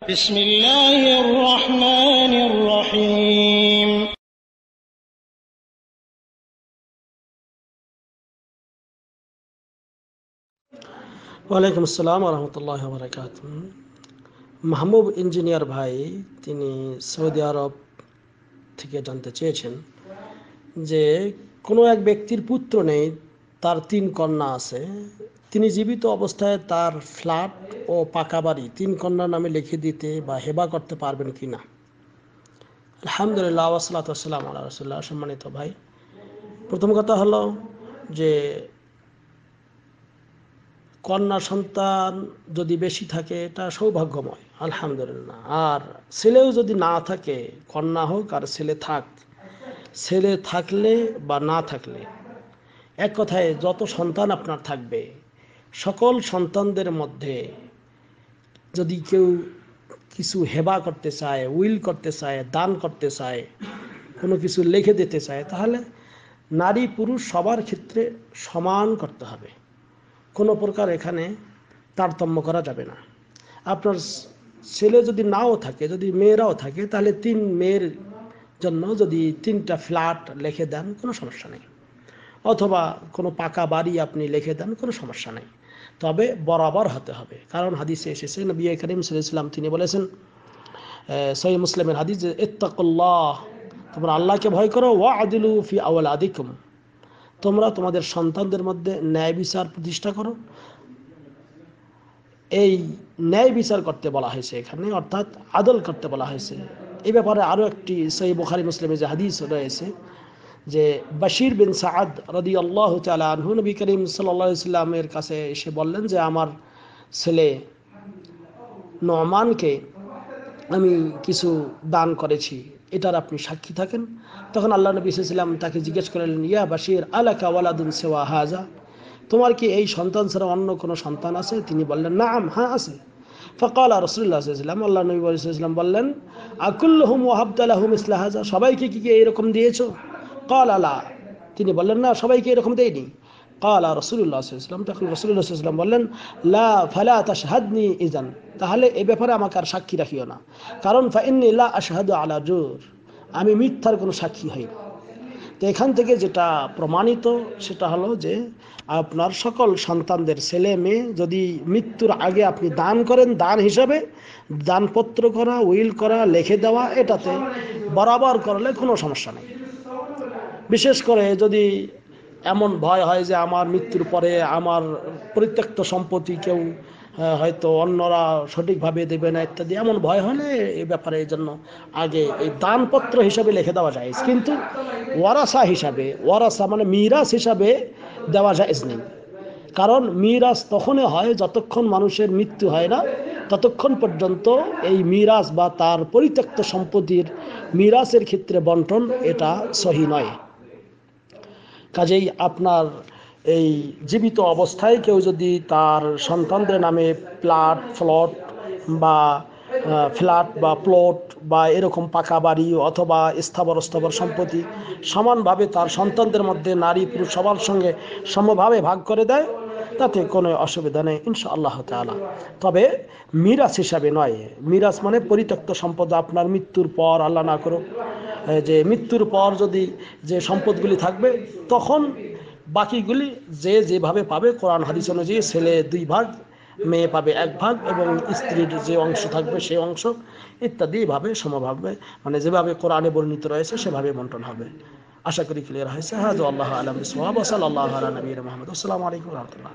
بسم الله الرحمن الرحيم ওয়ালাইকুম আসসালাম রহমতুল্লাহ বারাকাত। মাহবুব ইঞ্জিনিয়ার ভাই তিনি সৌদি আরব থেকে জানতে চেয়েছেন যে কোনো এক ব্যক্তির পুত্র নেই, তার 3 কন্যা আছে। তিনি জীবিত অবস্থায় তার ফ্ল্যাট ও পাকা বাড়ি 3 কন্যার নামে লিখে দিতে বা হেবা করতে পারবেন কি না? আলহামদুলিল্লাহ ওয়াসসালাতু ওয়াসসালামু আলা রাসূলিল্লাহ। সম্মানিত ভাই, প্রথম কথা হলো যে কন্যা সন্তান যদি বেশি থাকে এটা সৌভাগ্যময়, আলহামদুলিল্লাহ। আর ছেলেও যদি না থাকে, কন্যা হোক আর ছেলে থাক, ছেলে থাকলে বা না থাকলে এক কথায় যত সন্তান আপনার থাকবে, সকল সন্তানদের মধ্যে যদি কেউ কিছু হেবা করতে চায়, উইল করতে চায়, দান করতে চায়, কোনো কিছু লিখে দিতে চায়, তাহলে নারী পুরুষ সবার ক্ষেত্রে সমান করতে হবে। কোনো প্রকার এখানে তারতম্য করা যাবে না। আপনার ছেলে যদি নাও থাকে, যদি মেয়েরাও থাকে, তাহলে 3 মেয়ের জন্য যদি 3টা ফ্ল্যাট লিখে দেন কোনো সমস্যা নেই, অথবা কোনো পাকা বাড়ি আপনি লিখে দেন কোনো সমস্যা নেই। তবে বরাবর হতে হবে, কারণ হাদিসে এসেছে নবী করিম সাল্লাল্লাহু আলাইহি ওয়াসাল্লাম তিনি বলেছেন, সহিহ মুসলিমের হাদিস, যে ইত্তাকুল্লাহ, তোমরা আল্লাহকে ভয় করো, ওয়াদিলু ফি আওলাদিকুম, তোমরা তোমাদের সন্তানদের মধ্যে ন্যায় বিচার প্রতিষ্ঠা করো। এই ন্যায় বিচার করতে বলা হয়েছে এখানে, অর্থাৎ আদল করতে বলা হয়েছে। এই ব্যাপারে আরও একটি সহিহ বুখারী মুসলিমে যে হাদিস রয়েছে, যে বাশির বিন সাআদ রাদিয়াল্লাহু তাআলা আনহু নবী করিম সাল্লাল্লাহু আলাইহি সাল্লামের কাছে এসে বললেন যে আমার ছেলে নোমানকে আমি কিছু দান করেছি, এটার আপনি সাক্ষী থাকেন। তখন আল্লাহ নবী সাল্লাল্লাহু আলাইহি সাল্লাম তাকে জিজ্ঞেস করলেন, ইয়া বাশির আলাকা ওয়ালাদুন সিওয়া হাযা, তোমার কি এই সন্তান ছাড়া অন্য কোনো সন্তান আছে? তিনি বললেন, নাম, হ্যাঁ আছে। ফাকাল রাসূলুল্লাহ সাল্লাল্লাহু আলাইহি ওয়াসাল্লাম, আল্লাহ নবী সাল্লাল্লাহু আলাইহি ওয়াসাল্লাম বললেন, আকুল্লুহুম ওয়াহাবতা লাহুম মিসলা হাযা, সবাইকে কি এরকম দিয়েছো? ক্বাল লা, তিনি বললেন, না, সবাইকে এরকম দেয়নি। ক্বাল রাসূলুল্লাহ সাল্লাল্লাহু আলাইহি ওয়াসাল্লাম, তখন রাসূলুল্লাহ সাল্লাল্লাহু আলাইহি ওয়াসাল্লাম বললেন, লা ফালা তাশহাদনি ইযান, তাহলে এই ব্যাপারে আমাকে আর সাক্ষী রাখিও না, কারণ ফাইন্নী লা আশহাদু আলা জুর, আমি মিথ্যার কোনো সাক্ষী হই না। তো এখান থেকে যেটা প্রমাণিত সেটা হলো যে আপনার সকল সন্তানদের ছেলে মেয়ে যদি মৃত্যুর আগে আপনি দান করেন, দান হিসাবে দানপত্র করা, উইল করা, লিখে দেওয়া, এটাতে বরাবর করলে কোনো সমস্যা নেই। বিশেষ করে যদি এমন ভয় হয় যে আমার মৃত্যুর পরে আমার পরিত্যক্ত সম্পত্তি কেউ হয়তো অন্যরা সঠিকভাবে দেবে না ইত্যাদি, এমন ভয় হলে এই ব্যাপারে এই জন্য আগে এই দানপত্র হিসাবে লিখে দেওয়া যায়, কিন্তু ওয়ারাসা হিসাবে, ওয়ারাসা মানে মিরাস হিসাবে দেওয়া যায় নেই। কারণ মিরাস তখনই হয় যতক্ষণ মানুষের মৃত্যু হয় না, ততক্ষণ পর্যন্ত এই মিরাস বা তার পরিত্যক্ত সম্পত্তির মিরাসের ক্ষেত্রে বন্টন এটা সহি নয়। কাজেই আপনার এই জীবিত অবস্থায় কেউ যদি তার সন্তানদের নামে ফ্ল্যাট বা প্লট বা এরকম পাকা বাড়ি অথবা স্থাবর সম্পত্তি সমানভাবে তার সন্তানদের মধ্যে নারী পুরুষ সবার সঙ্গে সমভাবে ভাগ করে দেয়, তাতে কোনো অসুবিধা নেই ইনশাআল্লাহ তাআলা। তবে মিরাস হিসাবে নয়। মিরাস মানে পরিত্যক্ত সম্পদ আপনার মৃত্যুর পর, আল্লাহ না করুক, যে মৃত্যুর পর যদি যে সম্পদগুলি থাকবে, তখন বাকিগুলি যে যেভাবে পাবে কোরআন হাদিস অনুযায়ী, ছেলে 2 ভাগ, মেয়ে পাবে 1 ভাগ, এবং স্ত্রীর যে অংশ থাকবে সেই অংশ ইত্যাদি ভাবে সমভাবে, মানে যেভাবে কোরআনে বর্ণিত রয়েছে সেভাবে বন্টন হবে। আশা করি ক্লিয়ার হয়েছে। হাযা আল্লাহু আ'লাম বিস-সাওয়াব ওয়া সাল্লাল্লাহু আলা নবিয়িনা মুহাম্মদ। আসসালামু আলাইকুম ওয়া রাহমাতুল্লাহ।